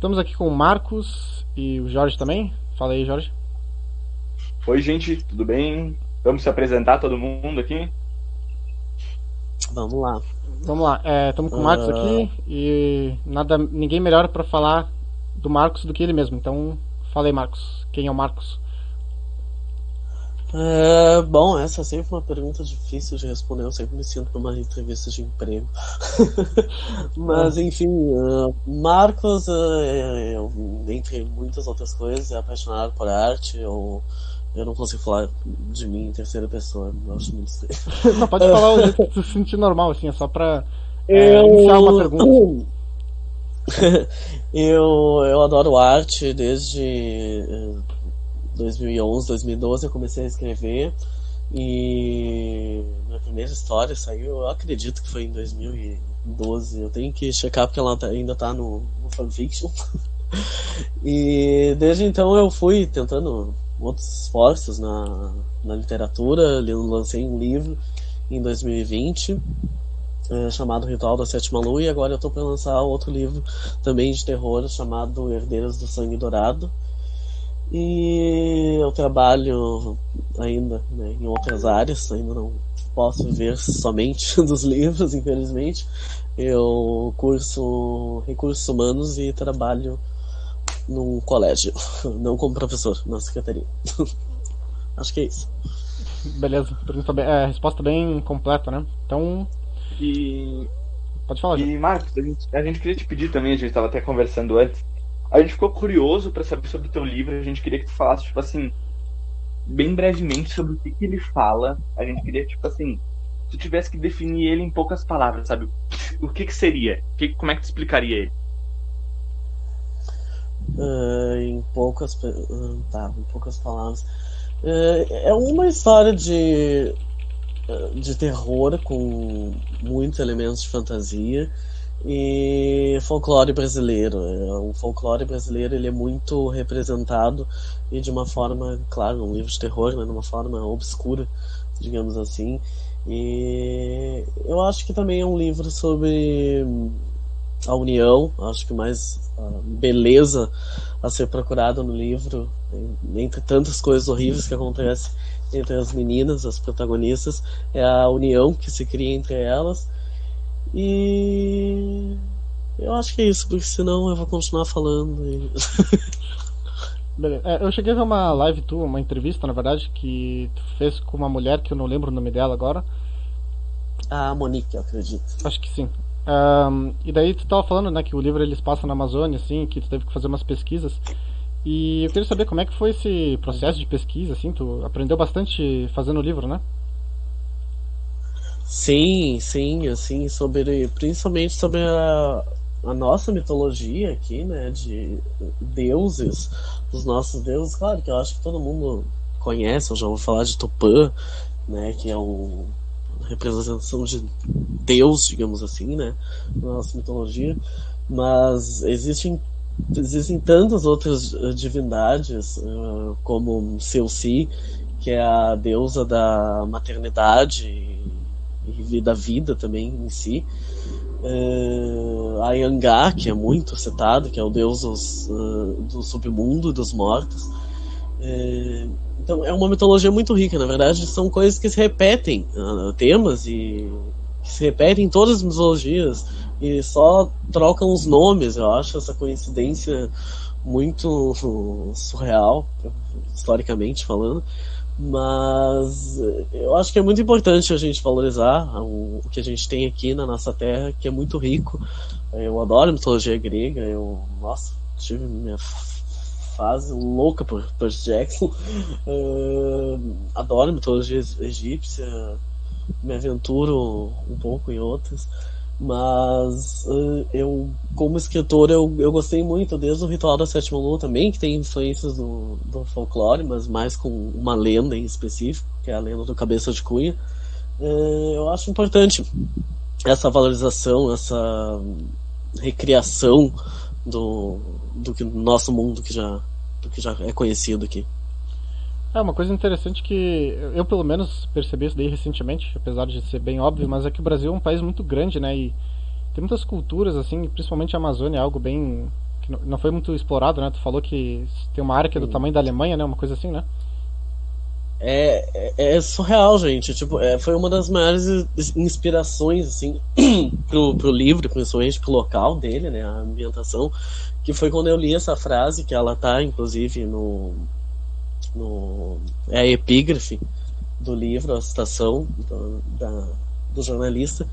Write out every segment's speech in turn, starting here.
Estamos aqui com o Marcos e o Jorge também. Fala aí, Jorge. Oi, gente, tudo bem? Vamos se apresentar todo mundo aqui? Vamos lá. Vamos lá, estamos com o Marcos Ah, aqui e ninguém melhor para falar do Marcos do que ele mesmo. Então, fala aí, Marcos. Quem é o Marcos? bom, essa é sempre uma pergunta difícil de responder. Eu sempre me sinto numa entrevista de emprego. É, Mas, enfim, Marcos, entre muitas outras coisas, é apaixonado por arte. Eu não consigo falar de mim em terceira pessoa. Eu acho muito estranho. não, pode falar o jeito que tu se sentir normal, assim, é só pra iniciar uma Eu, pergunta, assim. eu adoro arte desde 2011, 2012 eu comecei a escrever e minha primeira história saiu, eu acredito que foi em 2012. Eu tenho que checar porque ela ainda tá no fanfiction. E desde então eu fui tentando outros esforços na literatura. Lancei um livro em 2020 chamado Ritual da Sétima Lua, e agora eu tô para lançar outro livro também de terror chamado Herdeiros do Sangue Dourado. E eu trabalho ainda, né, em outras áreas, ainda não posso viver somente dos livros, infelizmente. Eu curso recursos humanos e trabalho num colégio, não como professor, na secretaria. Acho que é isso. Beleza, resposta bem completa, né? Então, E, pode falar, Jorge. e Marcos, a gente queria te pedir também, a gente estava até conversando antes, a gente ficou curioso para saber sobre o teu livro, a gente queria que tu falasse, tipo assim, bem brevemente sobre o que ele fala. A gente queria, tipo assim, se tu tivesse que definir ele em poucas palavras, sabe? O que seria? Como é que tu explicaria ele? Em poucas palavras. É uma história de terror com muitos elementos de fantasia e folclore brasileiro. O folclore brasileiro ele é muito representado e de uma forma, claro, num livro de terror, mas de uma forma obscura, digamos assim. E eu acho que também é um livro sobre a união, acho que mais beleza a ser procurada no livro, entre tantas coisas horríveis que acontecem entre as meninas, as protagonistas, é a união que se cria entre elas. E eu acho que é isso, porque senão eu vou continuar falando. Beleza. Eu cheguei a ver uma live tua, uma entrevista, na verdade, que tu fez com uma mulher que eu não lembro o nome dela agora. A Monique, eu acredito. Acho que sim. E daí tu tava falando, né, que o livro eles passam na Amazônia, assim, que tu teve que fazer umas pesquisas. E eu queria saber como é que foi esse processo de pesquisa, assim, tu aprendeu bastante fazendo o livro, né? Sim, sim, assim, principalmente sobre a nossa mitologia aqui, né, de deuses, os nossos deuses, claro que eu acho que todo mundo conhece, eu já vou falar de Tupã, né, que é a representação de Deus, digamos assim, né, na nossa mitologia, mas existem tantas outras divindades, como Seuci, que é a deusa da maternidade e da vida também em si. A Yangá, que é muito citado, que é o deus do submundo, dos mortos. Então é uma mitologia muito rica, na verdade são coisas que se repetem, temas e que se repetem em todas as mitologias e só trocam os nomes. Eu acho essa coincidência muito surreal, historicamente falando. Mas eu acho que é muito importante a gente valorizar o que a gente tem aqui na nossa terra, que é muito rico. Eu adoro mitologia grega, nossa, tive minha fase louca por Percy Jackson. Adoro mitologia egípcia, me aventuro um pouco em outras. Mas eu, como escritor, eu gostei muito desde o Ritual da Sétima Lua também, que tem influências do folclore, mas mais com uma lenda em específico, que é a lenda do Cabeça de Cunha. Eu acho importante essa valorização, essa recriação do, do que nosso mundo do que já é conhecido aqui. É uma coisa interessante que eu pelo menos percebi isso daí recentemente, apesar de ser bem óbvio, mas é que o Brasil é um país muito grande, né? E tem muitas culturas, assim, principalmente a Amazônia, é algo bem que que não foi muito explorado, né? Tu falou que tem uma área que é do tamanho da Alemanha, né? Uma coisa assim, né? É surreal, gente. Tipo, foi uma das maiores inspirações, assim, pro livro, principalmente pro local dele, né? A ambientação. Que foi quando eu li essa frase, que ela tá, inclusive, é a epígrafe do livro, a citação do jornalista,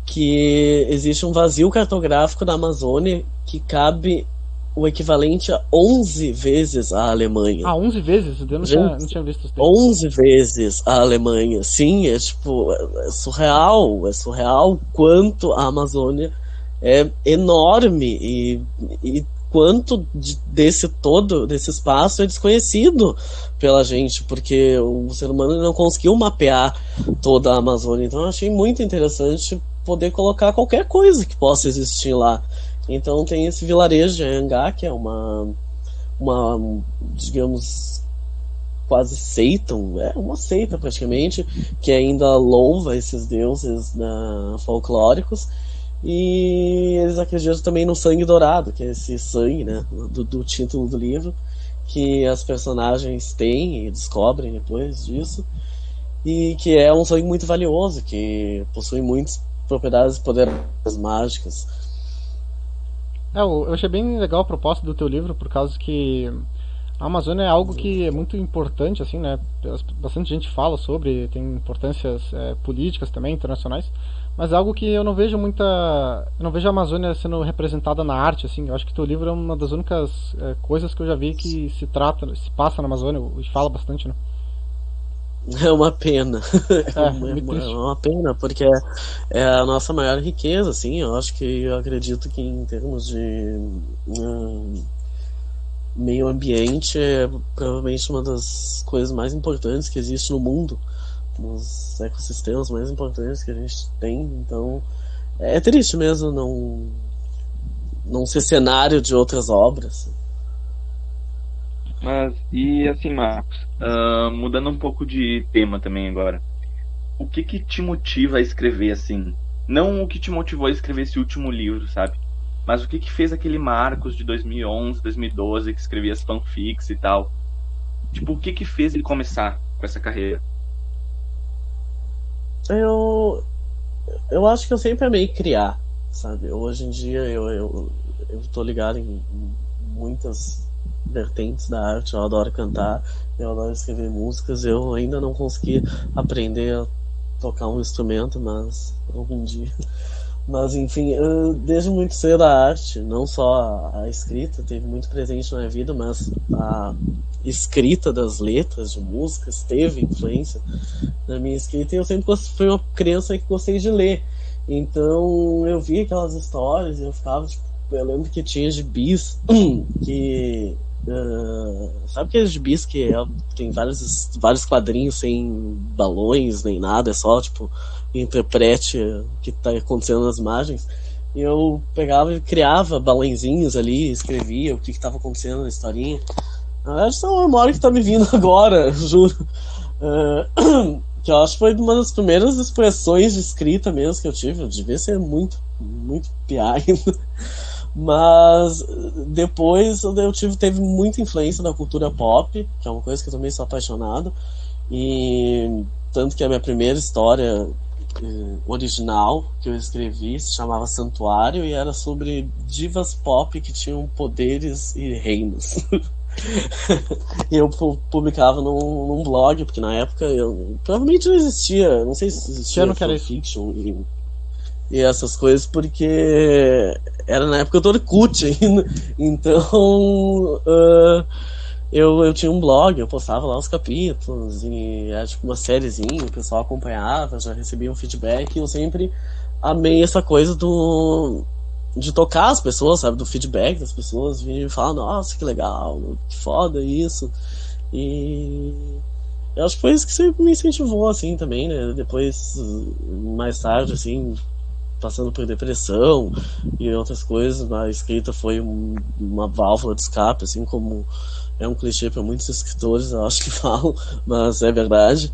que existe um vazio cartográfico da Amazônia que cabe o equivalente a 11 vezes a Alemanha. 11 vezes? Eu não tinha visto isso. 11 vezes a Alemanha. Sim, tipo, é surreal quanto a Amazônia é enorme e quanto desse espaço é desconhecido pela gente, porque o ser humano não conseguiu mapear toda a Amazônia. Então eu achei muito interessante poder colocar qualquer coisa que possa existir lá. Então tem esse vilarejo de Anhangá, que é uma digamos, quase seita, uma seita praticamente, que ainda louva esses deuses folclóricos. E eles acreditam também no sangue dourado, que é esse sangue, né, do título do livro, que as personagens têm e descobrem depois disso, e que é um sangue muito valioso, que possui muitas propriedades poderosas mágicas. Eu achei bem legal a proposta do teu livro, por causa que a Amazônia é algo que é muito importante, assim, né? Bastante gente fala sobre, tem importâncias políticas também, internacionais, mas é algo que eu não vejo eu não vejo a Amazônia sendo representada na arte, assim. Eu acho que teu livro é uma das únicas coisas que eu já vi que se passa na Amazônia e fala bastante, né? É uma pena. Muito É uma pena, porque é a nossa maior riqueza, assim. Eu acredito que em termos de meio ambiente é provavelmente uma das coisas mais importantes que existe no mundo, nos ecossistemas mais importantes que a gente tem. Então é triste mesmo não ser cenário de outras obras. Mas, e assim, Marcos, mudando um pouco de tema também agora, o que te motiva a escrever, assim? Não o que te motivou a escrever esse último livro, sabe? Mas o que fez aquele Marcos de 2011, 2012, que escrevia as fanfics e tal? Tipo, o que fez ele começar com essa carreira? Eu acho que eu sempre amei criar, sabe? Hoje em dia eu tô ligado em muitas vertentes da arte. Eu adoro cantar, eu adoro escrever músicas. Eu ainda não consegui aprender a tocar um instrumento, mas algum dia. Mas enfim, desde muito cedo a arte, não só a escrita, teve muito presente na minha vida, mas a escrita das letras de músicas teve influência na minha escrita, e eu sempre fui uma criança que gostei de ler. Então eu via aquelas histórias e eu ficava, tipo, eu lembro que tinha gibis que sabe aqueles gibis que tem vários quadrinhos sem balões nem nada, é só tipo interprete o que está acontecendo nas imagens. E eu pegava e criava balãozinhos ali, escrevia o que estava acontecendo na historinha. Na verdade, isso é uma memória que está me vindo agora, juro. Que eu acho que foi uma das primeiras expressões de escrita mesmo que eu tive. Eu devia ser muito, muito piá ainda. Mas depois teve muita influência da cultura pop, que é uma coisa que eu também sou apaixonado. E tanto que a minha primeira história original que eu escrevi se chamava Santuário e era sobre divas pop que tinham poderes e reinos. E eu publicava num blog, porque na época provavelmente não existia, não sei se existia fanfiction e essas coisas, porque era na época do Orkut ainda. Então eu tinha um blog, eu postava lá os capítulos e era tipo uma sériezinha, o pessoal acompanhava, já recebia um feedback, e eu sempre amei essa coisa de tocar as pessoas, sabe, do feedback das pessoas, virem e falar, nossa, que legal, que foda isso. E eu acho que foi isso que sempre me incentivou, assim, também, né, depois, mais tarde, assim, passando por depressão e outras coisas, a escrita foi uma válvula de escape, assim como é um clichê para muitos escritores, eu acho que falam, mas é verdade,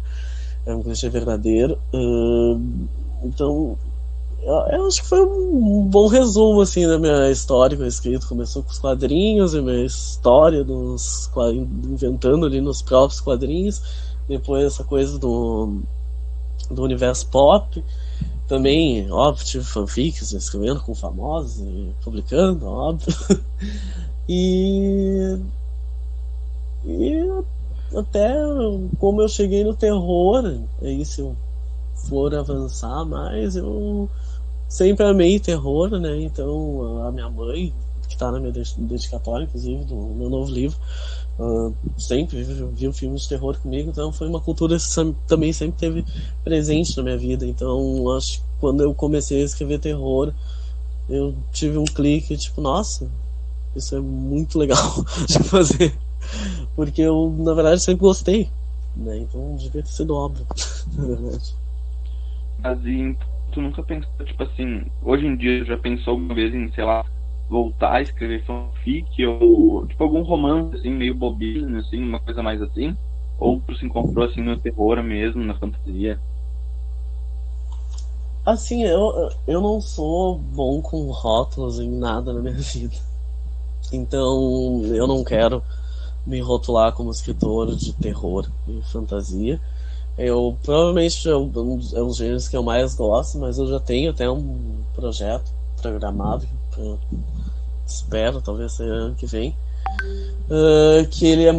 é um clichê verdadeiro. Então eu acho que foi um bom resumo, assim, da minha história com a escrita. Começou com os quadrinhos e minha história inventando ali nos próprios quadrinhos. Depois essa coisa do universo pop. Também, óbvio, tive fanfics escrevendo com famosos e publicando, óbvio. E até como eu cheguei no terror, aí se eu for avançar mais, eu sempre amei terror, né? Então a minha mãe, que tá na minha dedicatória, inclusive, do meu novo livro, sempre viu filmes de terror comigo, então foi uma cultura que também sempre teve presente na minha vida. Então acho que quando eu comecei a escrever terror, eu tive um clique, tipo, nossa, isso é muito legal de fazer, porque eu na verdade sempre gostei, né? Então devia ter sido óbvio, na verdade. Mas tu nunca pensou, tipo assim, hoje em dia já pensou alguma vez em, sei lá, voltar a escrever fanfic ou tipo algum romance assim, meio bobinho, assim, uma coisa mais assim? Ou tu se encontrou assim no terror mesmo, na fantasia? Assim, eu não sou bom com rótulos em nada na minha vida. Então eu não quero me rotular como escritor de terror e fantasia. Eu provavelmente é um dos gêneros que eu mais gosto, mas eu já tenho até um projeto programado, espero, talvez seja ano que vem, que ele é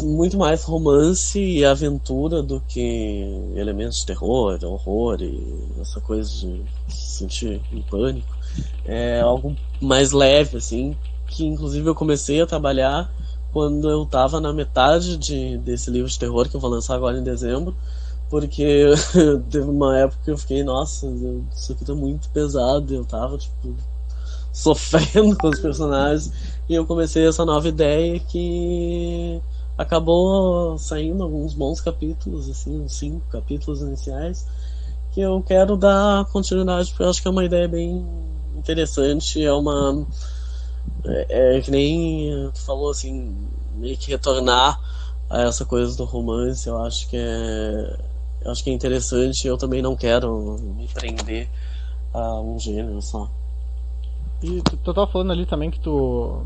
muito mais romance e aventura do que elementos de terror, horror e essa coisa de se sentir em pânico. É algo mais leve, assim, que inclusive eu comecei a trabalhar quando eu tava na metade desse livro de terror que eu vou lançar agora em dezembro, porque teve uma época que eu fiquei, nossa, isso aqui tá muito pesado, eu tava, tipo, sofrendo com os personagens, e eu comecei essa nova ideia que acabou saindo alguns bons capítulos, assim, uns 5 capítulos iniciais, que eu quero dar continuidade, porque eu acho que é uma ideia bem interessante, é que nem tu falou, assim, meio que retornar a essa coisa do romance. Eu acho que é interessante. Eu também não quero me prender a um gênero só. E tu tava falando ali também que tu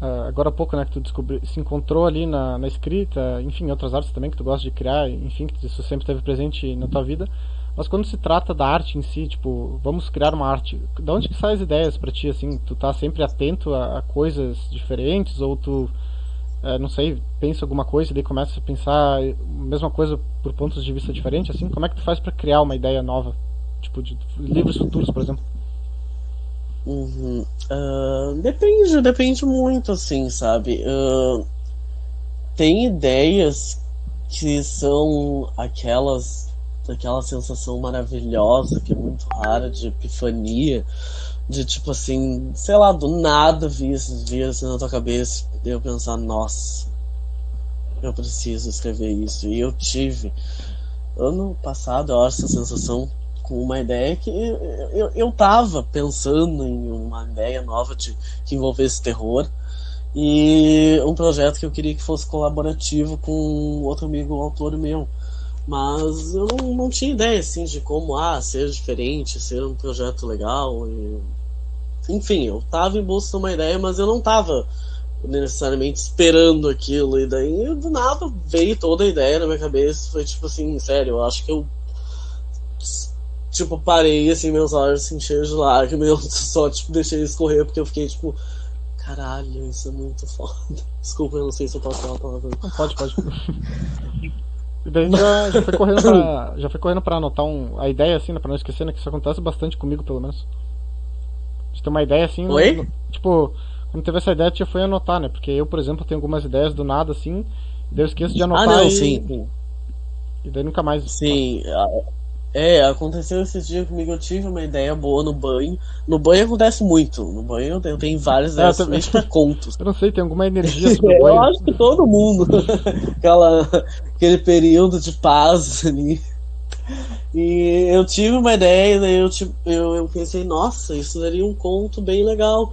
agora há pouco, né, que tu se encontrou ali na escrita, enfim, outras artes também que tu gosta de criar, enfim, que isso sempre esteve presente na tua vida. Mas quando se trata da arte em si, tipo, vamos criar uma arte, de onde que saem as ideias pra ti, assim? Tu tá sempre atento a coisas diferentes, ou tu, não sei, pensa alguma coisa e daí começa a pensar a mesma coisa por pontos de vista diferentes, assim? Como é que tu faz pra criar uma ideia nova? Tipo, de livros futuros, por exemplo? Uhum. Depende muito, assim, sabe? Tem ideias que são aquela sensação maravilhosa, que é muito rara, de epifania, de tipo assim, sei lá, do nada vir assim na tua cabeça e eu pensar, nossa, eu preciso escrever isso. E eu tive, ano passado, eu acho, essa sensação com uma ideia que eu tava pensando em uma ideia nova que envolvesse terror, e um projeto que eu queria que fosse colaborativo com outro amigo autor meu. Mas eu não tinha ideia, assim, de como ser diferente, ser um projeto legal. Enfim, eu tava em busca de uma ideia, mas eu não tava necessariamente esperando aquilo. E daí, do nada, veio toda a ideia na minha cabeça. Foi tipo assim, sério, eu acho que eu, tipo, parei, assim, meus olhos assim, cheios de lágrimas. Eu só, tipo, deixei escorrer, porque eu fiquei, tipo, caralho, isso é muito foda. Desculpa, eu não sei se eu posso falar a palavra. Não, pode. E daí já foi correndo pra anotar a ideia, assim, né, pra não esquecer, né, que isso acontece bastante comigo, pelo menos. De ter uma ideia, assim, Oi? Tipo, quando teve essa ideia, tu já foi anotar, né, porque eu, por exemplo, tenho algumas ideias do nada, assim, e daí eu esqueço de anotar Não, e... sim. E daí nunca mais... Sim, aconteceu esses dias comigo, eu tive uma ideia boa no banho. No banho acontece muito. No banho eu tenho várias ideias, principalmente pra contos. Eu não sei, tem alguma energia sobre o banho. Eu acho que todo mundo. Aquele período de paz ali. E eu tive uma ideia, daí eu pensei, nossa, isso daria um conto bem legal.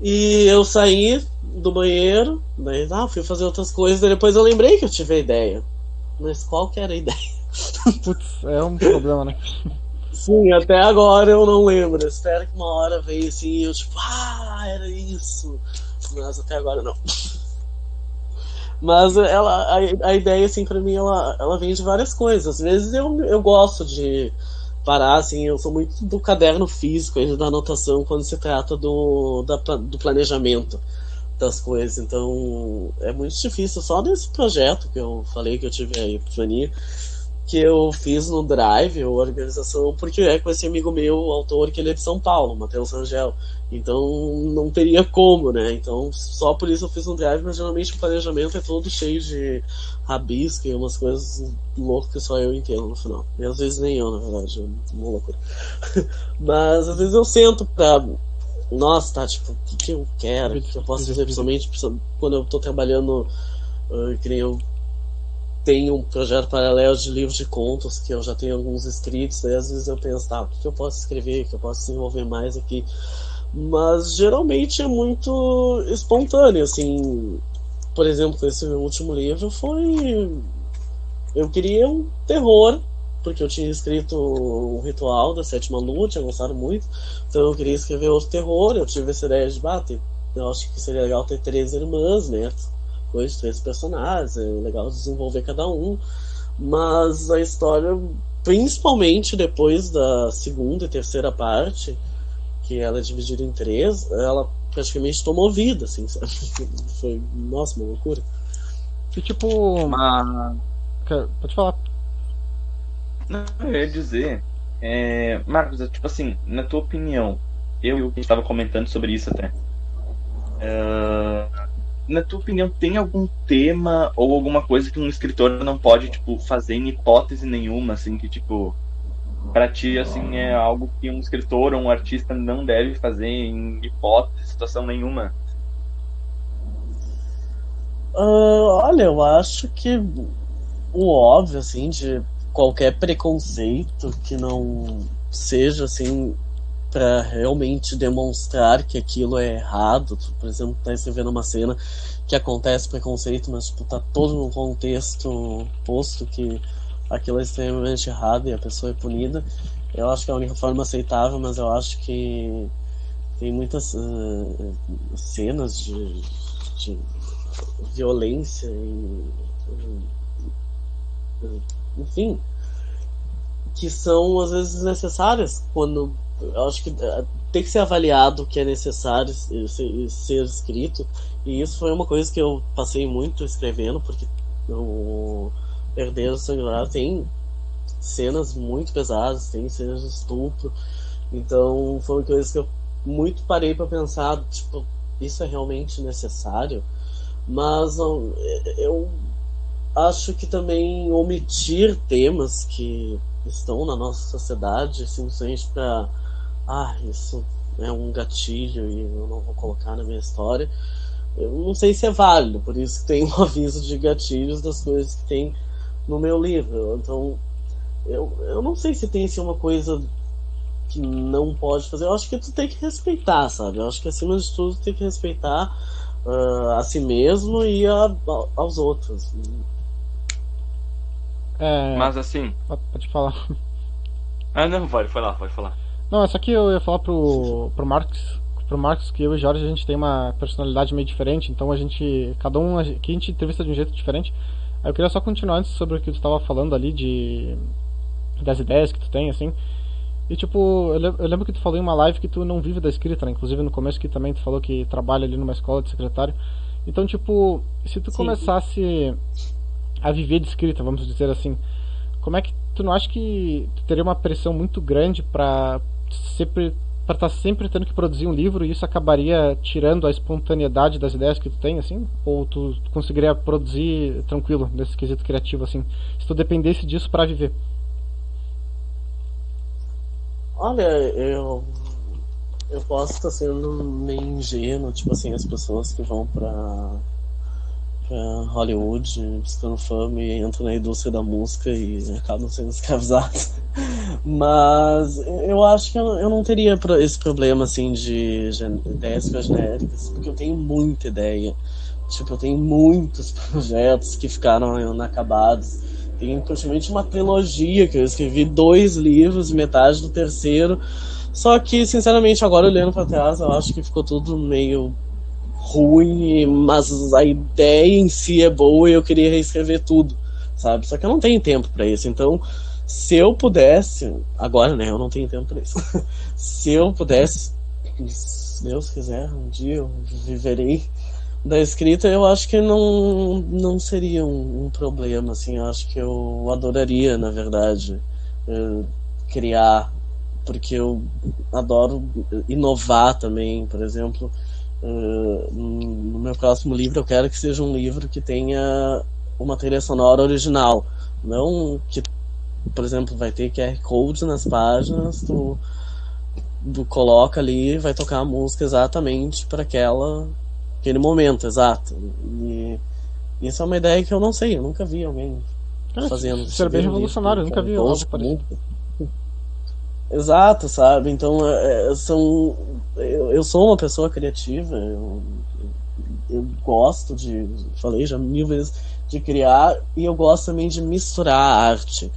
E eu saí do banheiro, daí fui fazer outras coisas, daí depois eu lembrei que eu tive a ideia. Mas qual que era a ideia? Putz, é um problema, né? Sim, até agora eu não lembro. Espero que uma hora venha assim e eu tipo, era isso. Mas até agora não. Mas a ideia, assim, pra mim, ela vem de várias coisas. Às vezes eu gosto de parar, assim, eu sou muito do caderno físico, da anotação, quando se trata do planejamento das coisas. Então, é muito difícil. Só nesse projeto que eu falei que eu tive a epifania, que eu fiz no Drive, a organização, porque é com esse amigo meu, o autor, que ele é de São Paulo, Matheus Rangel. Então não teria como, né? Então só por isso eu fiz no Drive, mas geralmente o planejamento é todo cheio de rabisco e umas coisas loucas que só eu entendo no final. E às vezes nem eu, na verdade, é uma loucura. Mas às vezes eu sento pra. Nossa, tá, tipo, o que eu quero, o que eu posso fazer, principalmente quando eu tô trabalhando, que nem eu tenho um projeto paralelo de livros de contos, que eu já tenho alguns escritos, daí às vezes eu penso, tá, o que eu posso escrever, o que eu posso desenvolver mais aqui. Mas geralmente é muito espontâneo, assim. Por exemplo, esse último livro foi. Eu queria um terror, porque eu tinha escrito um ritual da Sétima Lua, tinha gostado muito, então eu queria escrever outro terror. Eu tive essa ideia de bater. Eu acho que seria legal ter 3 irmãs, né? Coisa de 3 personagens, é legal desenvolver cada um. Mas a história, principalmente depois da segunda e terceira parte, que ela é dividida em 3, ela praticamente tomou vida, assim, sabe? Foi, nossa, uma loucura. E tipo. Pode falar. Não, eu ia dizer, Marcos, tipo assim, na tua opinião, eu estava comentando sobre isso até. Na tua opinião, tem algum tema ou alguma coisa que um escritor não pode, tipo, fazer em hipótese nenhuma, assim, que, tipo, pra ti, assim, é algo que um escritor ou um artista não deve fazer em hipótese, situação nenhuma? Olha, eu acho que o óbvio, assim, de qualquer preconceito que não seja, assim, para realmente demonstrar que aquilo é errado. Por exemplo, tá escrevendo uma cena que acontece preconceito, mas tipo, tá todo no contexto posto que aquilo é extremamente errado e a pessoa é punida. Eu acho que é a única forma aceitável, mas eu acho que tem muitas cenas de violência e enfim, que são às vezes necessárias quando eu acho que tem que ser avaliado o que é necessário ser escrito, e isso foi uma coisa que eu passei muito escrevendo, porque o Herdeiro Sanguinário tem cenas muito pesadas, tem cenas de estupro, então foi uma coisa que eu muito parei para pensar, tipo, isso é realmente necessário? Mas eu acho que também omitir temas que estão na nossa sociedade simplesmente para isso é um gatilho e eu não vou colocar na minha história, eu não sei se é válido, por isso que tem um aviso de gatilhos das coisas que tem no meu livro. Então eu não sei se tem assim, uma coisa que não pode fazer. Eu acho que tu tem que respeitar, sabe? Eu acho que acima de tudo tu tem que respeitar a si mesmo e aos outros. Mas assim... Pode falar. Não, pode falar. Não, só que eu ia falar pro Marcos que eu e o Jorge a gente tem uma personalidade meio diferente, então cada um aqui a gente entrevista de um jeito diferente. Aí eu queria só continuar antes sobre o que tu estava falando ali das ideias que tu tem, assim. E tipo, eu lembro que tu falou em uma live que tu não vive da escrita, né? Inclusive no começo que também tu falou que trabalha ali numa escola de secretário. Então, tipo, se tu começasse a viver de escrita, vamos dizer assim, como é que tu não acha que tu teria uma pressão muito grande pra estar sempre tendo que produzir um livro, e isso acabaria tirando a espontaneidade das ideias que tu tem, assim? Ou tu conseguiria produzir tranquilo nesse quesito criativo, assim, se tu dependesse disso pra viver? Olha, eu posso estar sendo meio ingênuo, tipo assim, as pessoas que vão pra Hollywood buscando fama e entram na indústria da música e acabam sendo escravizados. Mas eu acho que eu não teria esse problema assim de ideias genéricas, porque eu tenho muita ideia. Tipo, eu tenho muitos projetos que ficaram inacabados tem praticamente uma trilogia, que eu escrevi 2 livros, metade do terceiro. Só que, sinceramente, agora olhando pra trás, eu acho que ficou tudo meio ruim, mas a ideia em si é boa e eu queria reescrever tudo, sabe? Só que eu não tenho tempo pra isso, então se eu pudesse, agora, né, eu não tenho tempo pra isso. Se eu pudesse, se Deus quiser, um dia eu viverei da escrita, eu acho que não seria um problema, assim, eu acho que eu adoraria, na verdade, criar, porque eu adoro inovar também, por exemplo. No meu próximo livro eu quero que seja um livro que tenha uma trilha sonora original, não que, por exemplo, vai ter QR Code nas páginas, tu coloca ali e vai tocar a música exatamente para aquele momento exato. E isso é uma ideia que eu não sei, eu nunca vi alguém fazendo. Isso era bem revolucionário, eu nunca vi algo parecido. Exato, sabe? Então, eu sou uma pessoa criativa, eu gosto falei já 1000 vezes, de criar, e eu gosto também de misturar a arte.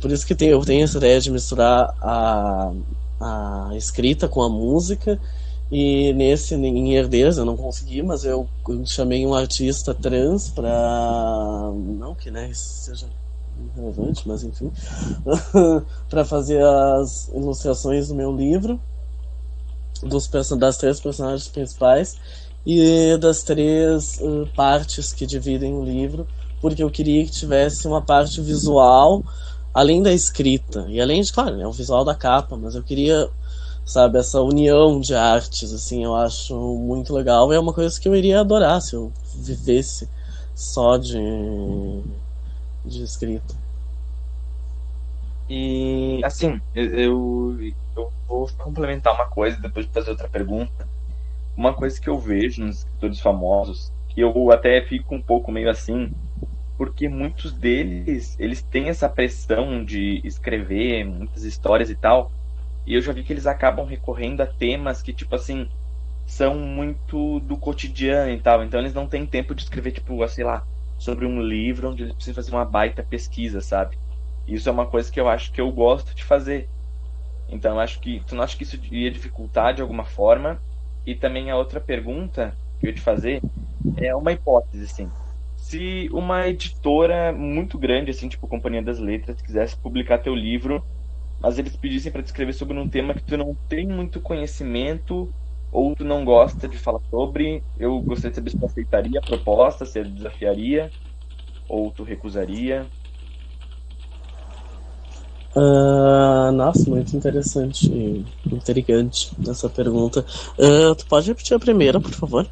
Por isso que eu tenho essa ideia de misturar a escrita com a música, e em Herdeiras eu não consegui, mas eu chamei um artista trans para, não que, né, isso seja relevante, mas enfim, para fazer as ilustrações do meu livro, das 3 personagens principais e das 3 partes que dividem o livro, porque eu queria que tivesse uma parte visual além da escrita, e além de, claro, né, o visual da capa, mas eu queria, sabe, essa união de artes, assim, eu acho muito legal, e é uma coisa que eu iria adorar se eu vivesse só de escrita. E, assim, eu vou complementar uma coisa, depois de fazer outra pergunta. Uma coisa que eu vejo nos escritores famosos, que eu até fico um pouco meio assim, porque muitos deles, eles têm essa pressão de escrever muitas histórias e tal, e eu já vi que eles acabam recorrendo a temas que, tipo assim, são muito do cotidiano e tal, então eles não têm tempo de escrever, tipo, sei lá, sobre um livro onde eles precisam fazer uma baita pesquisa, sabe? Isso é uma coisa que eu acho que eu gosto de fazer. Então, eu acho que tu não acha que isso ia dificultar de alguma forma? E também a outra pergunta que eu ia te fazer é uma hipótese, assim. Se uma editora muito grande, assim, tipo Companhia das Letras, quisesse publicar teu livro, mas eles pedissem para te escrever sobre um tema que tu não tem muito conhecimento ou tu não gosta de falar sobre, eu gostaria de saber se tu aceitaria a proposta, se ele desafiaria ou tu recusaria. Nossa, muito interessante e intrigante essa pergunta. Tu pode repetir a primeira, por favor?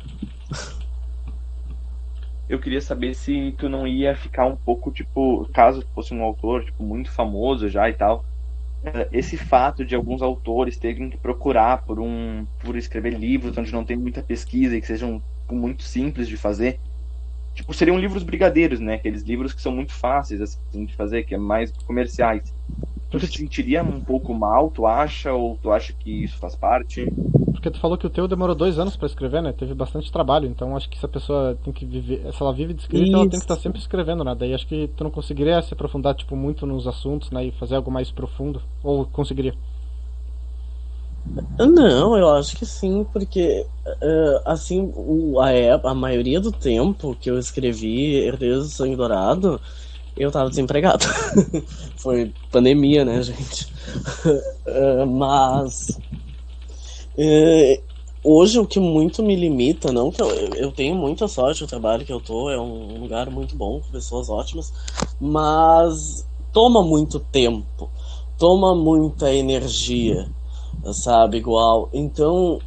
Eu queria saber se tu não ia ficar um pouco, tipo, caso fosse um autor, tipo, muito famoso já e tal, esse fato de alguns autores terem que procurar por escrever livros onde não tem muita pesquisa e que sejam muito simples de fazer, tipo, seriam livros brigadeiros, né? Aqueles livros que são muito fáceis, assim, de fazer, que é mais comerciais. Tu se sentiria um pouco mal, tu acha? Ou tu acha que isso faz parte? Porque tu falou que o teu demorou 2 anos pra escrever, né? Teve bastante trabalho, então acho que se a pessoa tem que viver, se ela vive de escrita, ela tem que estar sempre escrevendo, né? Daí acho que tu não conseguiria se aprofundar, tipo, muito nos assuntos, né? E fazer algo mais profundo. Ou conseguiria? Não, eu acho que sim, porque assim, a maioria do tempo que eu escrevi Herdeiros do Sangue Dourado, eu tava desempregado. Foi pandemia, né, gente? Mas hoje o que muito me limita, não que eu tenho muita sorte, o trabalho que eu tô é um lugar muito bom, com pessoas ótimas, mas toma muito tempo, toma muita energia, sabe, igual. Então,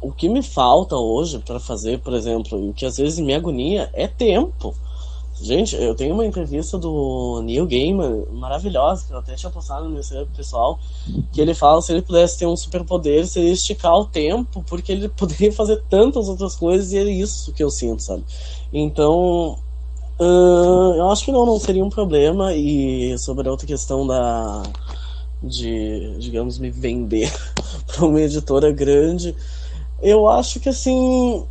o que me falta hoje para fazer, por exemplo, e o que às vezes me agonia é tempo. Gente, eu tenho uma entrevista do Neil Gaiman maravilhosa, que eu até tinha postado no meu Instagram pessoal, que ele fala que se ele pudesse ter um superpoder, seria esticar o tempo, porque ele poderia fazer tantas outras coisas, e é isso que eu sinto, sabe? Então, eu acho que não seria um problema. E sobre a outra questão de, digamos, me vender para uma editora grande, eu acho que, assim,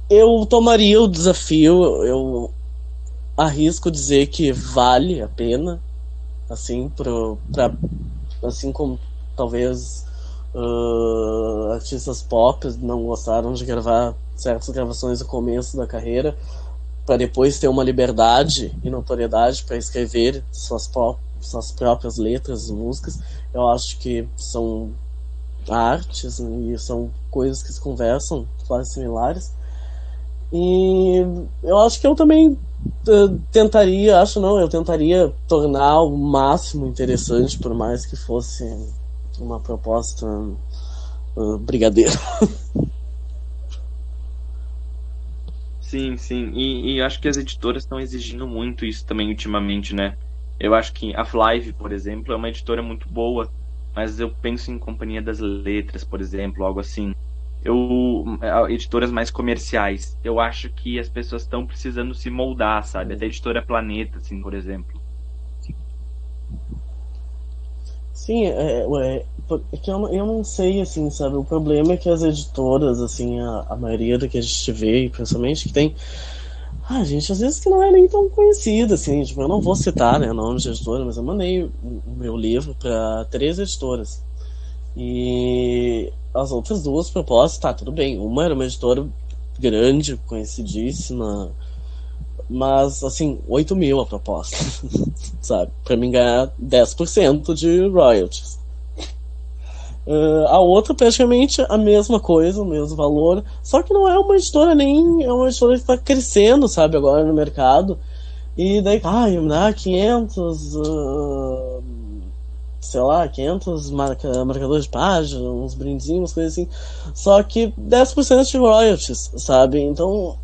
eu tomaria o desafio, arrisco dizer que vale a pena, assim, assim como talvez artistas pop não gostaram de gravar certas gravações no começo da carreira, para depois ter uma liberdade e notoriedade para escrever suas próprias letras e músicas. Eu acho que são artes, né, e são coisas que se conversam, quase similares. E eu acho que eu também eu tentaria tornar o máximo interessante, por mais que fosse uma proposta brigadeiro. Sim, sim. E eu acho que as editoras estão exigindo muito isso também ultimamente, né? Eu acho que a Flive, por exemplo, é uma editora muito boa, mas eu penso em Companhia das Letras, por exemplo, algo assim. Editoras mais comerciais. Eu acho que as pessoas estão precisando se moldar, sabe? Até a editora Planeta, assim, por exemplo. Sim, é que eu não sei, assim, sabe? O problema é que as editoras, assim, a maioria do que a gente vê, principalmente, que tem. Ah, gente, às vezes que não é nem tão conhecida, assim, tipo, eu não vou citar, né, nome de editora, mas eu mandei o meu livro para 3 editoras. E as outras 2 propostas, tá, tudo bem. Uma era uma editora grande, conhecidíssima, mas, assim, 8 mil a proposta, sabe? Pra mim ganhar 10% de royalties. A outra praticamente a mesma coisa, o mesmo valor, só que não é uma editora nem, é uma editora que está crescendo, sabe, agora no mercado, e daí, me dá 500, sei lá, 500 marcadores de página, uns brindezinhos, coisas assim, só que 10% de royalties, sabe, então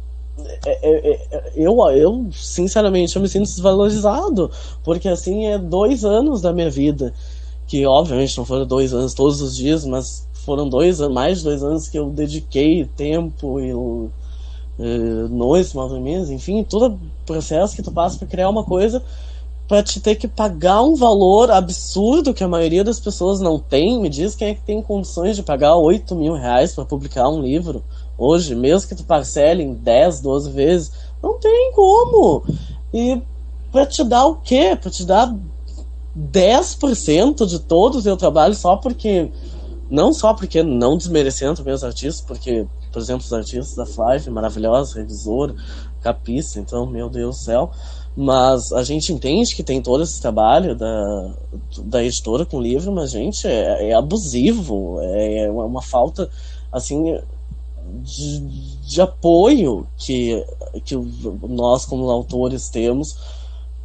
eu sinceramente eu me sinto desvalorizado, porque assim é 2 anos da minha vida, que obviamente não foram 2 anos todos os dias, mas foram 2 anos, mais de 2 anos que eu dediquei tempo e noites, movimentos, enfim, todo o processo que tu passa para criar uma coisa, para te ter que pagar um valor absurdo que a maioria das pessoas não tem. Me diz quem é que tem condições de pagar 8 mil reais para publicar um livro hoje, mesmo que tu parcele em 10, 12 vezes, não tem como. E para te dar o quê? Para te dar 10% de todo o teu trabalho só porque não desmerecendo também os artistas, porque, por exemplo, os artistas da Flive, maravilhosa, revisora, capista, então, meu Deus do céu, mas a gente entende que tem todo esse trabalho da editora com o livro, mas, gente, é abusivo, é uma falta, assim, de apoio que nós, como autores, temos,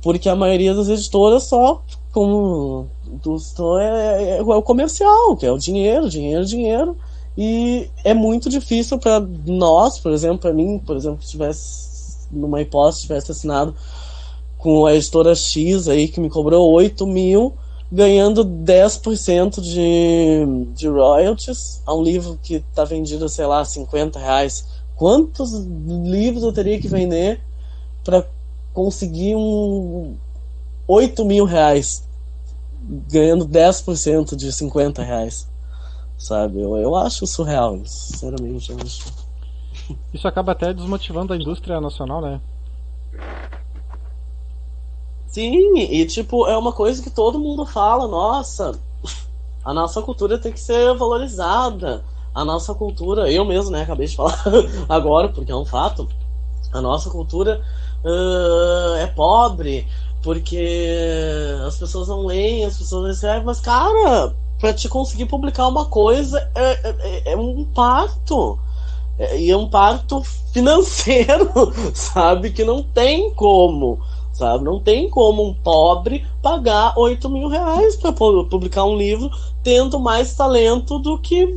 porque a maioria das editoras só, como é o comercial, que é o dinheiro, e é muito difícil para nós, por exemplo, para mim, por exemplo, que tivesse numa hipótese, tivesse assinado com a editora X aí, que me cobrou 8 mil, ganhando 10% de royalties a um livro que está vendido, sei lá, 50 reais. Quantos livros eu teria que vender para conseguir 8 mil reais, ganhando 10% de 50 reais, sabe? Eu acho surreal, sinceramente. Isso acaba até desmotivando a indústria nacional, né? Sim, e tipo, é uma coisa que todo mundo fala, nossa, a nossa cultura tem que ser valorizada, a nossa cultura, eu mesmo, né, acabei de falar agora, porque é um fato, a nossa cultura é pobre, porque as pessoas não leem, as pessoas não escrevem, mas, cara, pra te conseguir publicar uma coisa é um parto. E é um parto financeiro, sabe? Que não tem como, sabe? Não tem como um pobre pagar 8 mil reais pra publicar um livro, tendo mais talento do que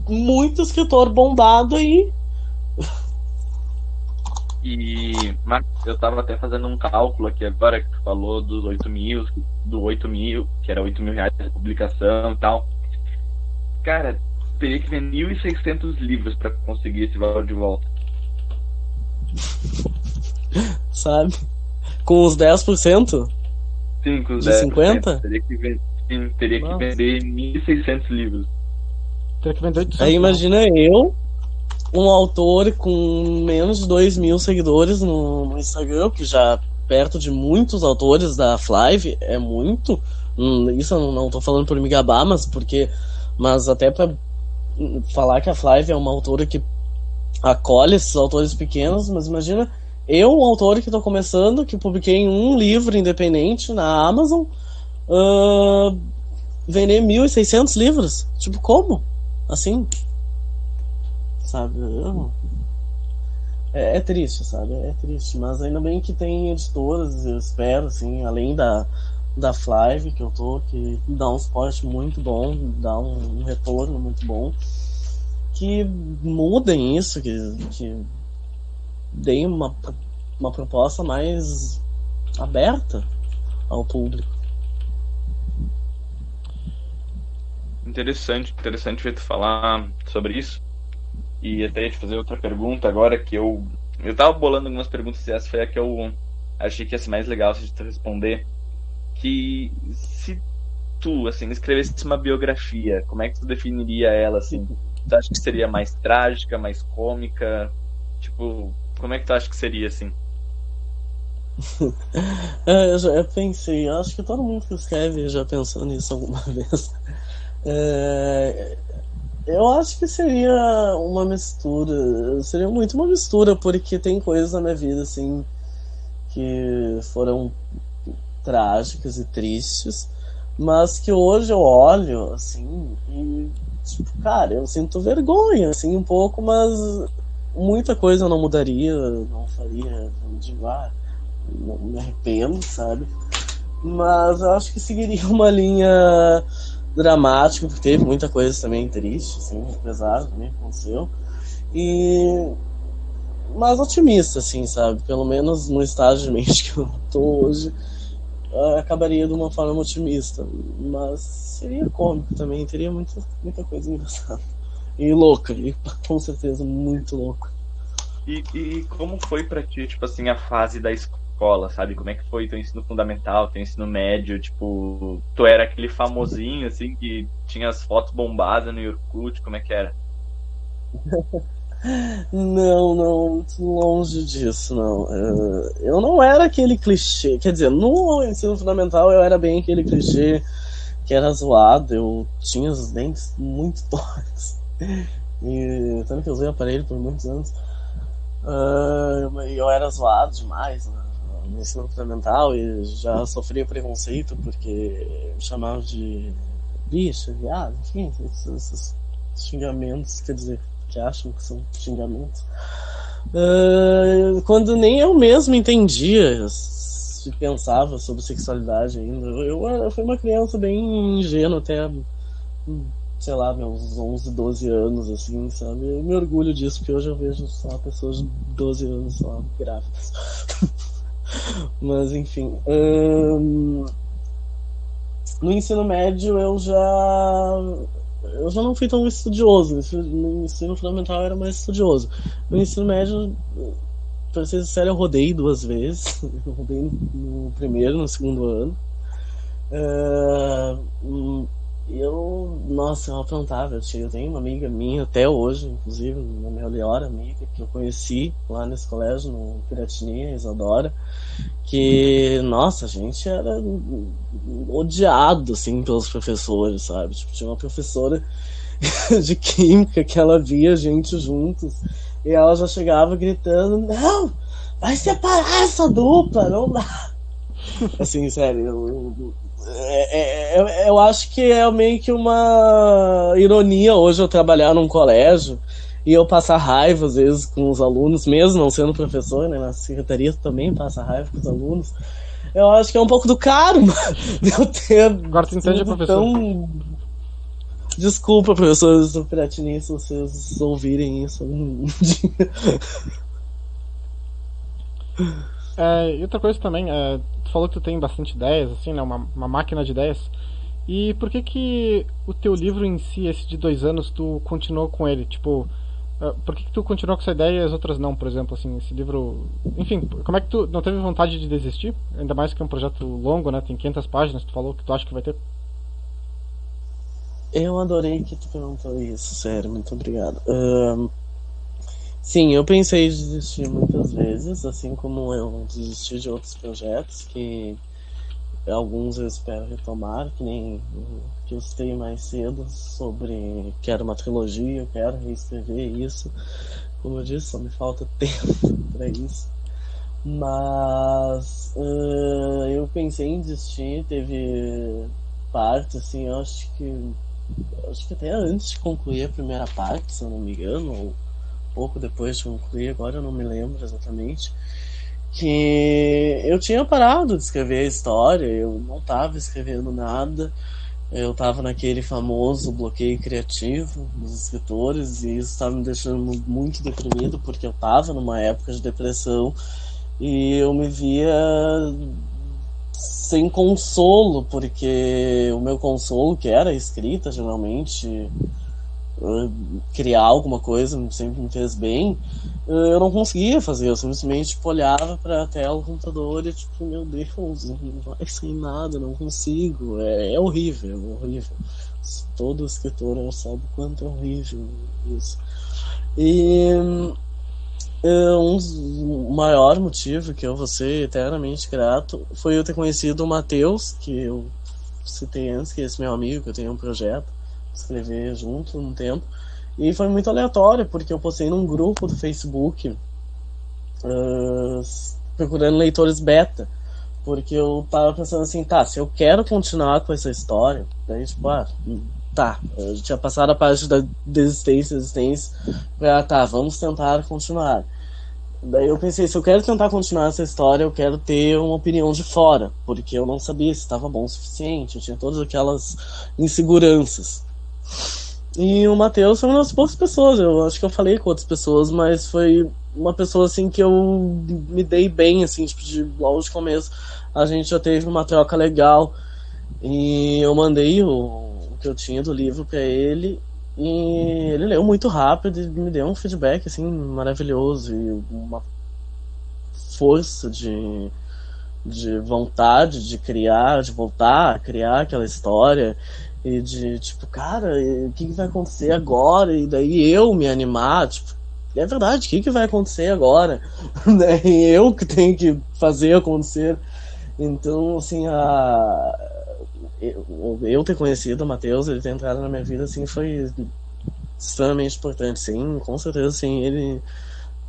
muito escritor bombado aí. E, Marcos, eu tava até fazendo um cálculo aqui agora que tu falou dos 8 mil, do 8 mil, que era 8 mil reais de publicação e tal. Cara, teria que vender 1.600 livros pra conseguir esse valor de volta. Sabe? Com os 10%? Sim, com os de 10%. 50? Teria que vender 1.600 livros. Teria que vender 800. Aí imagina um autor com menos de 2.000 seguidores no Instagram, que já perto de muitos autores da Flive, é muito. Isso eu não tô falando por me gabar, mas até para falar que a Flive é uma autora que acolhe esses autores pequenos, mas imagina eu, um autor que tô começando, que publiquei um livro independente na Amazon, vender 1.600 livros. Tipo, como? Assim, sabe? É triste, sabe? É triste, mas ainda bem que tem editoras, eu espero, assim, além da Flive que eu tô, que dá um suporte muito bom, dá um retorno muito bom, que mudem isso, que deem uma proposta mais aberta ao público. Interessante ver tu falar sobre isso. E até ia te fazer outra pergunta agora, que eu tava bolando algumas perguntas e essa foi a que eu achei que ia ser mais legal se tu responder. Que se tu, assim, escrevesse uma biografia, como é que tu definiria ela, assim? Tu acha que seria mais trágica, mais cômica? Tipo, como é que tu acha que seria, assim? Eu pensei, acho que todo mundo que escreve já pensou nisso alguma vez. Eu acho que seria uma mistura, seria muito uma mistura, porque tem coisas na minha vida, assim, que foram trágicas e tristes, mas que hoje eu olho, assim, e, tipo, cara, eu sinto vergonha, assim, um pouco, mas muita coisa eu não mudaria, não faria, não digo, não me arrependo, sabe? Mas eu acho que seguiria uma linha dramática, porque teve muita coisa também triste, assim, pesada também aconteceu. Mas otimista, assim, sabe? Pelo menos no estágio de mente que eu tô hoje, acabaria de uma forma otimista. Mas seria cômico também, teria muita coisa engraçada. E louca, e com certeza muito louca. E como foi pra ti, tipo assim, a fase da escola, sabe? Como é que foi teu ensino fundamental, teu ensino médio? Tipo, tu era aquele famosinho, assim, que tinha as fotos bombadas no Orkut, como é que era? Não, longe disso, não. Eu não era aquele clichê, quer dizer, no ensino fundamental eu era bem aquele clichê que era zoado, eu tinha os dentes muito tortos. E tanto que eu usei aparelho por muitos anos. Eu era zoado demais, né, no ensino fundamental, e já sofria preconceito porque me chamavam de bicho, viado, enfim, esses xingamentos, quer dizer, que acham que são xingamentos. Quando nem eu mesmo entendia se pensava sobre sexualidade ainda. Eu fui uma criança bem ingênua até, sei lá, meus 11, 12 anos, assim, sabe? Eu me orgulho disso, porque hoje eu vejo só pessoas de 12 anos só grávidas. Mas, enfim. No ensino médio eu já não fui tão estudioso. No ensino fundamental eu era mais estudioso. No ensino médio, pra ser sincero, eu rodei 2 vezes. Eu rodei no primeiro, no segundo ano. Nossa, eu aprontava. Eu tenho uma amiga minha até hoje, inclusive, uma minha melhor amiga, que eu conheci lá nesse colégio, no Piratininha, Isadora, que, nossa, a gente era odiado, assim, pelos professores, sabe? Tipo, tinha uma professora de química que ela via a gente juntos e ela já chegava gritando: não, vai separar essa dupla, não dá. Assim, sério, eu acho que é meio que uma ironia hoje eu trabalhar num colégio e eu passar raiva às vezes com os alunos, mesmo não sendo professor, né? Na secretaria também passa raiva com os alunos. Eu acho que é um pouco do karma de eu ter. Agora tu entende, professor? Desculpa, professores do Piratini, se vocês ouvirem isso algum dia. E outra coisa também, tu falou que tu tem bastante ideias, assim, né? Uma máquina de ideias. E por que o teu livro em si, esse de 2 anos, tu continuou com ele? Tipo, por que tu continuou com essa ideia e as outras não, por exemplo, assim, esse livro... Enfim, como é que tu não teve vontade de desistir? Ainda mais que é um projeto longo, né? Tem 500 páginas, tu falou que tu acha que vai ter. Eu adorei que tu perguntou isso, sério, muito obrigado. Sim, eu pensei em desistir muitas vezes, assim como eu desisti de outros projetos que alguns eu espero retomar, que nem o que eu citei mais cedo sobre que era uma trilogia, eu quero reescrever isso. Como eu disse, só me falta tempo para isso. Mas eu pensei em desistir, teve parte, assim, eu acho que até antes de concluir a primeira parte, se eu não me engano, ou pouco depois de concluir, agora eu não me lembro exatamente, que eu tinha parado de escrever a história, eu não estava escrevendo nada, eu estava naquele famoso bloqueio criativo dos escritores e isso estava me deixando muito deprimido porque eu estava numa época de depressão e eu me via sem consolo, porque o meu consolo, que era a escrita, geralmente, criar alguma coisa sempre me fez bem, eu não conseguia fazer, eu simplesmente tipo, olhava para a tela do computador e tipo, meu Deus, não vai sair nada, não consigo, é horrível, é horrível. Todo escritor sabe o quanto é horrível isso. E o maior motivo que eu vou ser eternamente grato foi eu ter conhecido o Matheus, que eu citei antes, que é esse meu amigo, que eu tenho um projeto, escrever junto um tempo. E foi muito aleatório, porque eu postei num grupo do Facebook procurando leitores beta. Porque eu tava pensando assim, tá, se eu quero continuar com essa história, daí tipo, tá, eu tinha passado a parte da desistência, tá, vamos tentar continuar. Daí eu pensei, se eu quero tentar continuar essa história, eu quero ter uma opinião de fora, porque eu não sabia se estava bom o suficiente, eu tinha todas aquelas inseguranças. E o Matheus foi uma das poucas pessoas, eu acho que eu falei com outras pessoas, mas foi uma pessoa assim que eu me dei bem, assim, tipo, logo de começo a gente já teve uma troca legal e eu mandei o que eu tinha do livro para ele e ele leu muito rápido e me deu um feedback assim maravilhoso e uma força de vontade de criar, de voltar a criar aquela história e de tipo, cara, o que vai acontecer agora? E daí eu me animar, tipo, é verdade, o que vai acontecer agora? Daí eu que tenho que fazer acontecer. Então, assim, eu ter conhecido o Matheus, ele ter entrado na minha vida, assim, foi extremamente importante, sim, com certeza, sim, ele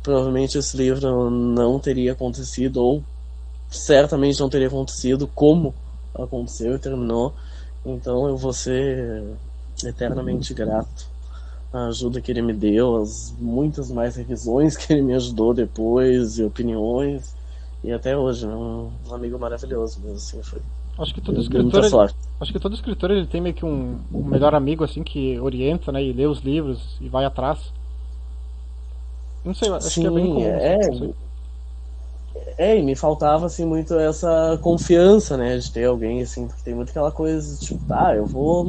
provavelmente esse livro não teria acontecido, ou certamente não teria acontecido como aconteceu e terminou, então eu vou ser eternamente grato à ajuda que ele me deu, as muitas mais revisões que ele me ajudou depois, e opiniões, e até hoje, um amigo maravilhoso mesmo, assim, foi. Acho que todo escritor, acho que todo escritor ele tem meio que um melhor amigo assim que orienta, né, e lê os livros e vai atrás. Não sei, acho Sim, que é bem comum. E me faltava assim muito essa confiança, né, de ter alguém assim, porque tem muito aquela coisa, tipo, tá, eu vou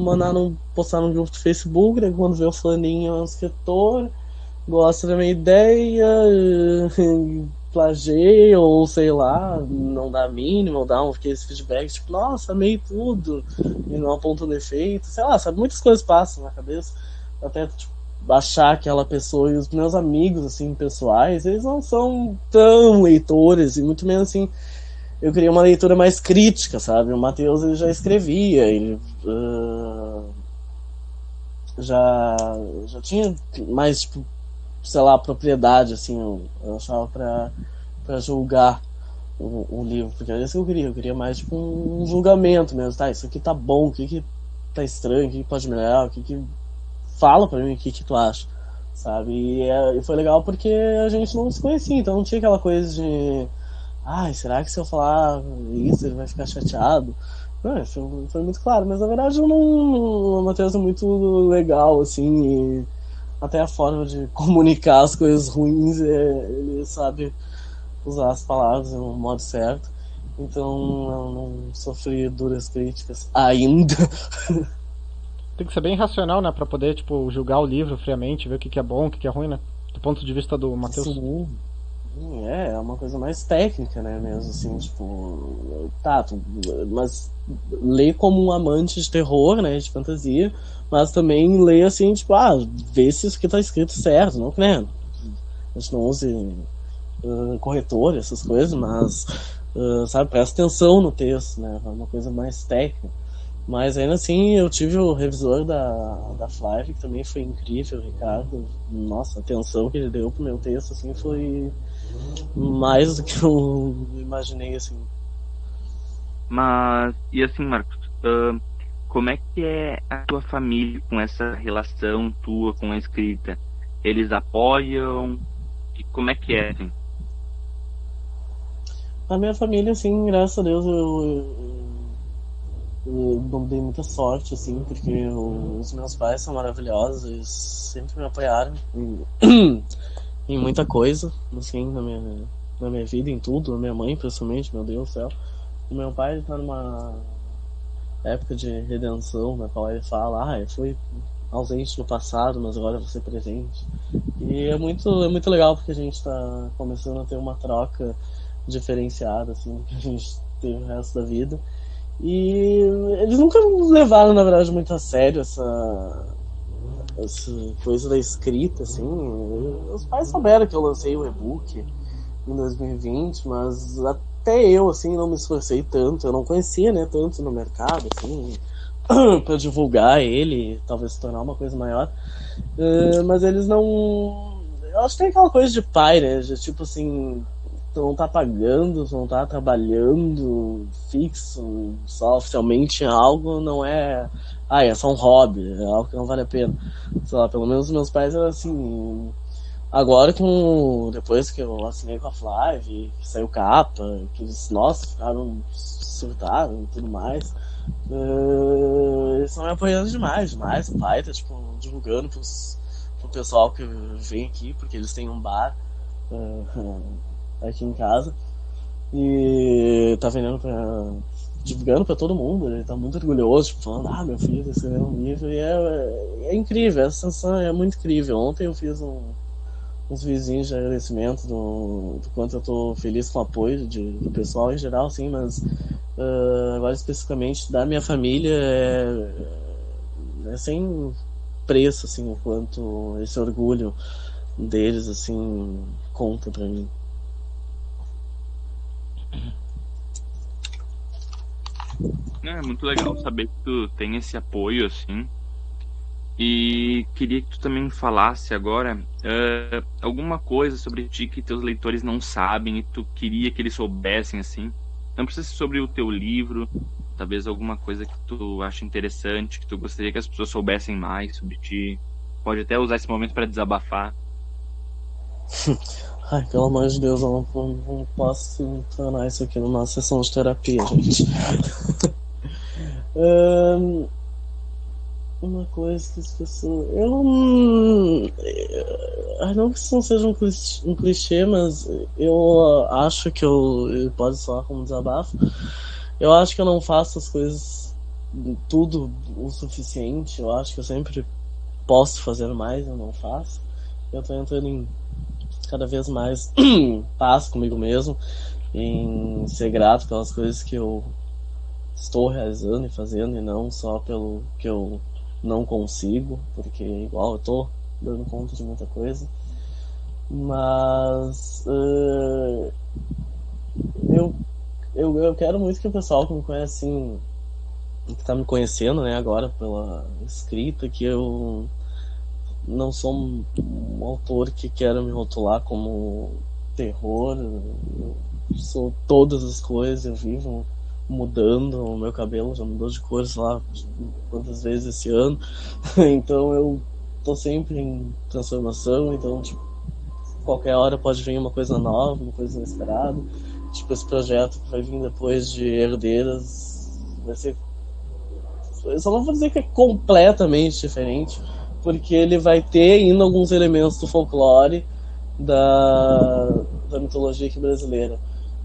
postar num grupo do Facebook, né, quando vê o fulaninho é um escritor, gosta da minha ideia, plageia, ou sei lá, não dá mínimo, ou dá esse feedback, tipo, nossa, amei tudo, e não aponta um defeito, sei lá, sabe, muitas coisas passam na cabeça, até, tipo, achar aquela pessoa, e os meus amigos, assim, pessoais, eles não são tão leitores, e muito menos, assim, eu queria uma leitura mais crítica, sabe, o Matheus, ele já escrevia, ele já tinha mais, tipo, sei lá, propriedade, assim, eu achava pra julgar o livro, porque era isso que eu queria mais, tipo, um julgamento mesmo, tá, isso aqui tá bom, o que tá estranho, o que pode melhorar, o que fala pra mim o que tu acha, sabe, e foi legal porque a gente não se conhecia, então não tinha aquela coisa de será que se eu falar isso ele vai ficar chateado? Não, foi muito claro, mas na verdade o Matheus é muito legal, assim, e até a forma de comunicar as coisas ruins, ele sabe usar as palavras no modo certo. Então eu não sofri duras críticas ainda. Tem que ser bem racional, né, pra poder, tipo, julgar o livro friamente, ver o que é bom, o que é ruim, né, do ponto de vista do Matheus. Sim. É uma coisa mais técnica, né, mesmo, assim, tipo, tá, mas lê como um amante de terror, né, de fantasia, mas também lê assim, tipo, vê se isso que tá escrito certo, não, né, a gente não use corretor, essas coisas, mas, sabe, presta atenção no texto, né? É uma coisa mais técnica. Mas ainda assim, eu tive o revisor da Flávia, que também foi incrível, Ricardo. Nossa, a atenção que ele deu pro meu texto, assim, foi mais do que eu imaginei, assim. Mas, e assim, Marcos, como é que é a tua família com essa relação tua com a escrita? Eles apoiam? E como é que é, assim? A minha família, assim, graças a Deus, eu não dei muita sorte, assim, porque os meus pais são maravilhosos, eles sempre me apoiaram em muita coisa, assim, na minha vida, em tudo. A minha mãe, principalmente, meu Deus do céu. O meu pai, ele tá numa época de redenção, na qual ele fala, eu fui ausente no passado, mas agora eu vou ser presente. E é muito legal, porque a gente tá começando a ter uma troca diferenciada, assim, que a gente teve o resto da vida. E eles nunca levaram, na verdade, muito a sério essa coisa da escrita, assim. Os pais souberam que eu lancei o e-book em 2020, mas até eu, assim, não me esforcei tanto. Eu não conhecia, né, tanto no mercado, assim, pra divulgar ele, talvez se tornar uma coisa maior. Mas eles não... Eu acho que tem aquela coisa de pai, né, de tipo assim... Tu não tá pagando, tu não tá trabalhando fixo, só oficialmente em algo, não é... é só um hobby, é algo que não vale a pena. Sei lá, pelo menos meus pais eram assim... Agora, depois que eu assinei com a Flávia, que saiu capa, que eles, nossa, ficaram surtaram e tudo mais, eles estão me apoiando demais. O pai tá, tipo, divulgando pro pessoal que vem aqui, porque eles têm um bar aqui em casa, e tá divulgando pra todo mundo. Ele tá muito orgulhoso, tipo, falando, meu filho escreveu um livro, e é incrível, essa sensação é muito incrível. Ontem eu fiz uns vizinhos de agradecimento do quanto eu tô feliz com o apoio do pessoal em geral, assim, mas agora especificamente da minha família é sem preço, assim, o quanto esse orgulho deles, assim, conta pra mim. É muito legal saber que tu tem esse apoio, assim. E queria que tu também falasse agora alguma coisa sobre ti que teus leitores não sabem e tu queria que eles soubessem, assim. Não precisa ser sobre o teu livro, talvez alguma coisa que tu acha interessante, que tu gostaria que as pessoas soubessem mais sobre ti. Pode até usar esse momento para desabafar. Ai, pelo amor de Deus, eu não posso tornar isso aqui numa sessão de terapia, gente. Uma coisa que as pessoas... não que isso não seja um clichê, mas eu acho que pode soar como desabafo. Eu acho que eu não faço as coisas tudo o suficiente. Eu acho que eu sempre posso fazer mais, eu não faço. Eu tô entrando em cada vez mais paz comigo mesmo, em ser grato pelas coisas que eu estou realizando e fazendo, e não só pelo que eu não consigo, porque igual eu tô dando conta de muita coisa. Mas eu quero muito que o pessoal que me conhece, assim, que tá me conhecendo, né, agora pela escrita, que eu não sou um autor que quero me rotular como terror. Eu sou todas as coisas, eu vivo mudando, o meu cabelo já mudou de cor, sei lá quantas vezes esse ano. Então eu tô sempre em transformação, então tipo, qualquer hora pode vir uma coisa nova, uma coisa inesperada. Tipo, esse projeto que vai vir depois de Herdeiras vai ser... Eu só não vou dizer que é completamente diferente, porque ele vai ter ainda alguns elementos do folclore da mitologia aqui brasileira.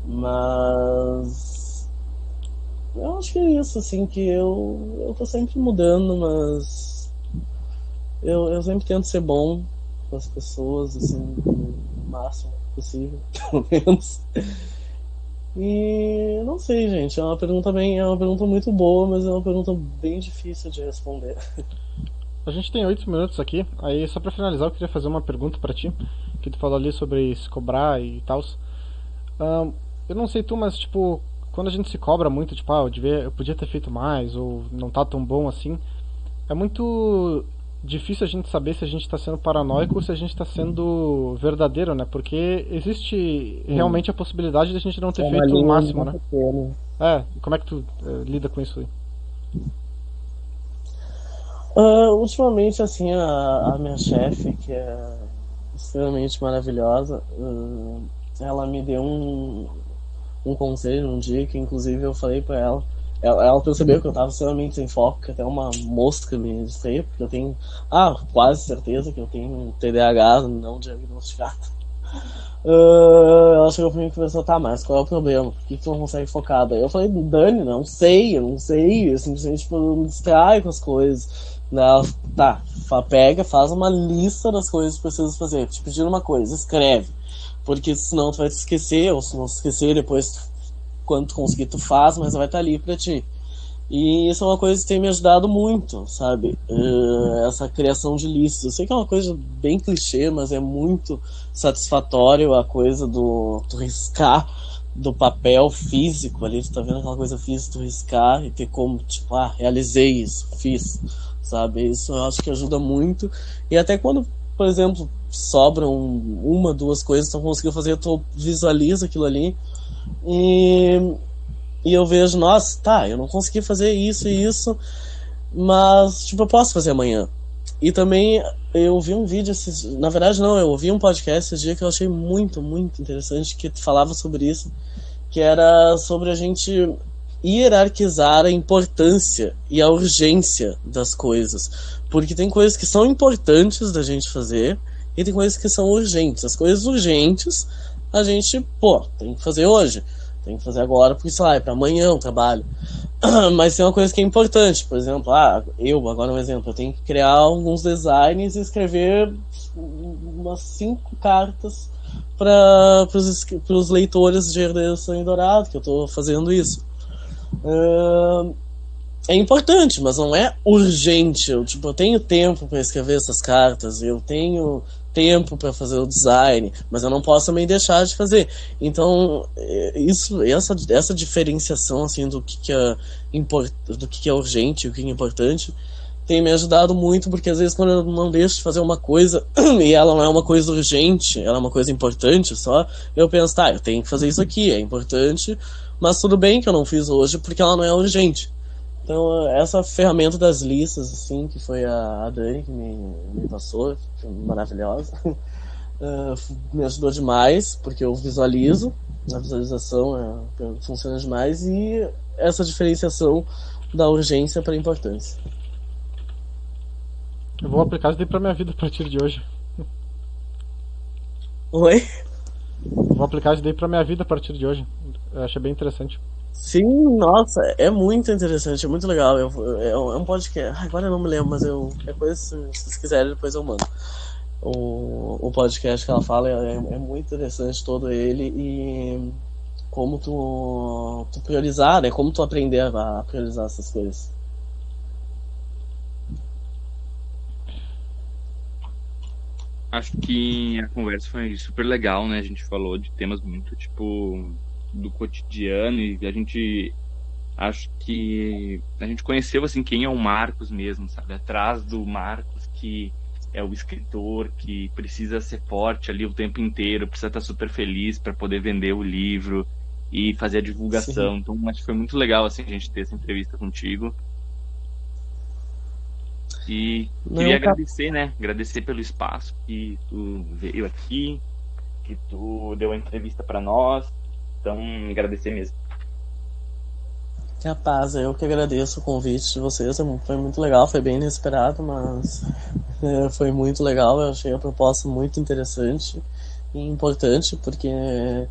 Mas eu acho que é isso, assim, que eu tô sempre mudando, mas eu sempre tento ser bom com as pessoas, assim, o máximo possível, pelo menos. E não sei, gente, é uma pergunta muito boa, mas é uma pergunta bem difícil de responder. A gente tem 8 minutos aqui, aí só pra finalizar eu queria fazer uma pergunta pra ti. que tu falou ali sobre se cobrar e tal. Eu não sei tu, mas tipo, quando a gente se cobra muito, tipo, eu podia ter feito mais, ou não tá tão bom assim, é muito difícil a gente saber se a gente está sendo paranoico ou se a gente está sendo verdadeiro, né? Porque existe realmente a possibilidade de a gente não ter feito o máximo, né? Como é que tu lida com isso aí? Ultimamente, assim, a minha chefe, que é extremamente maravilhosa, ela me deu um conselho um dia que, inclusive, eu falei pra ela. Ela percebeu que eu tava extremamente sem foco, que até uma mosca me distraiu, porque eu tenho quase certeza que eu tenho um TDAH não diagnosticado. Ela chegou pra mim e conversou, tá, mas qual é o problema? Por que tu não consegue focar? Daí eu falei, Dani, eu não sei, eu simplesmente tipo, me distraio com as coisas. Ela, tá, pega, faz uma lista das coisas que precisa fazer. Te pedindo uma coisa, escreve. Porque senão tu vai te esquecer, ou se não se esquecer, depois quando tu conseguir tu faz, mas vai estar ali pra ti. E isso é uma coisa que tem me ajudado muito, sabe? Essa criação de listas. Eu sei que é uma coisa bem clichê, mas é muito satisfatório a coisa do tu riscar do papel físico ali, tu tá vendo aquela coisa física, tu riscar e ter como, tipo, realizei isso, fiz, sabe? Isso eu acho que ajuda muito. E até quando, por exemplo, sobram uma, duas coisas que tu não conseguiu fazer, tu visualiza aquilo ali e eu vejo, nossa, tá, eu não consegui fazer isso e isso, mas, tipo, eu posso fazer amanhã. E também eu vi um vídeo, na verdade não, eu ouvi um podcast esse dia que eu achei muito, muito interessante, que falava sobre isso, que era sobre a gente hierarquizar a importância e a urgência das coisas. Porque tem coisas que são importantes da gente fazer e tem coisas que são urgentes. As coisas urgentes a gente, tem que fazer hoje. Tem que fazer agora, porque, sei lá, é pra amanhã o trabalho. Mas tem uma coisa que é importante. Por exemplo, agora um exemplo, eu tenho que criar alguns designs e escrever umas 5 cartas para os leitores de Herdeiros do Sangue Dourado, que eu tô fazendo isso. É importante, mas não é urgente. Eu tenho tempo para escrever essas cartas, eu tenho tempo para fazer o design, mas eu não posso também deixar de fazer. Então, essa diferenciação assim do que é urgente e o que é importante tem me ajudado muito, porque às vezes quando eu não deixo de fazer uma coisa e ela não é uma coisa urgente, ela é uma coisa importante só, eu penso, eu tenho que fazer isso aqui, é importante, mas tudo bem que eu não fiz hoje porque ela não é urgente. Então, essa ferramenta das listas, assim, que foi a Dani que me passou, maravilhosa, me ajudou demais, porque eu visualizo, a visualização funciona demais, e essa diferenciação da urgência para a importância. Eu vou aplicar isso daí pra minha vida a partir de hoje. Oi? Eu vou aplicar isso daí pra minha vida a partir de hoje. Eu achei bem interessante. Sim, nossa, é muito interessante, é muito legal. É um podcast. Agora eu não me lembro, mas qualquer coisa, se vocês quiserem, depois eu mando. O podcast que ela fala é muito interessante todo ele, e como tu priorizar, né? Como tu aprender a priorizar essas coisas. Acho que a conversa foi super legal, né? A gente falou de temas muito, tipo, do cotidiano, e acho que a gente conheceu, assim, quem é o Marcos mesmo, sabe? Atrás do Marcos, que é o escritor, que precisa ser forte ali o tempo inteiro, precisa estar super feliz para poder vender o livro e fazer a divulgação. Sim. Então, acho que foi muito legal, assim, a gente ter essa entrevista contigo. E queria agradecer, né? Agradecer pelo espaço que tu veio aqui, que tu deu a entrevista para nós. Então, agradecer mesmo. Capaz, eu que agradeço o convite de vocês. Foi muito legal, foi bem inesperado, mas foi muito legal. Eu achei a proposta muito interessante e importante, porque, como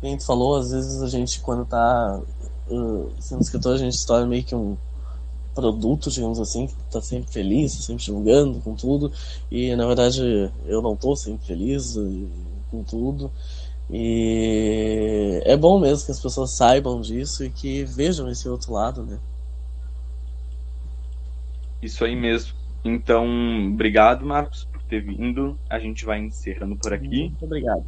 a gente falou, às vezes a gente, quando tá sendo escritor, a gente se torna meio que um produto, digamos assim, que tá sempre feliz, sempre divulgando com tudo, e na verdade eu não tô sempre feliz com tudo, e é bom mesmo que as pessoas saibam disso e que vejam esse outro lado, né? Isso aí mesmo. Então, obrigado, Marcos, por ter vindo. A gente vai encerrando por aqui. Muito obrigado.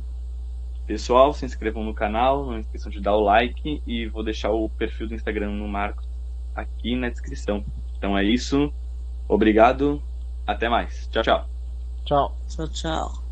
Pessoal, se inscrevam no canal, não esqueçam de dar o like e vou deixar o perfil do Instagram no Marcos aqui na descrição. Então é isso. Obrigado. Até mais. Tchau, tchau. Tchau. Tchau, tchau.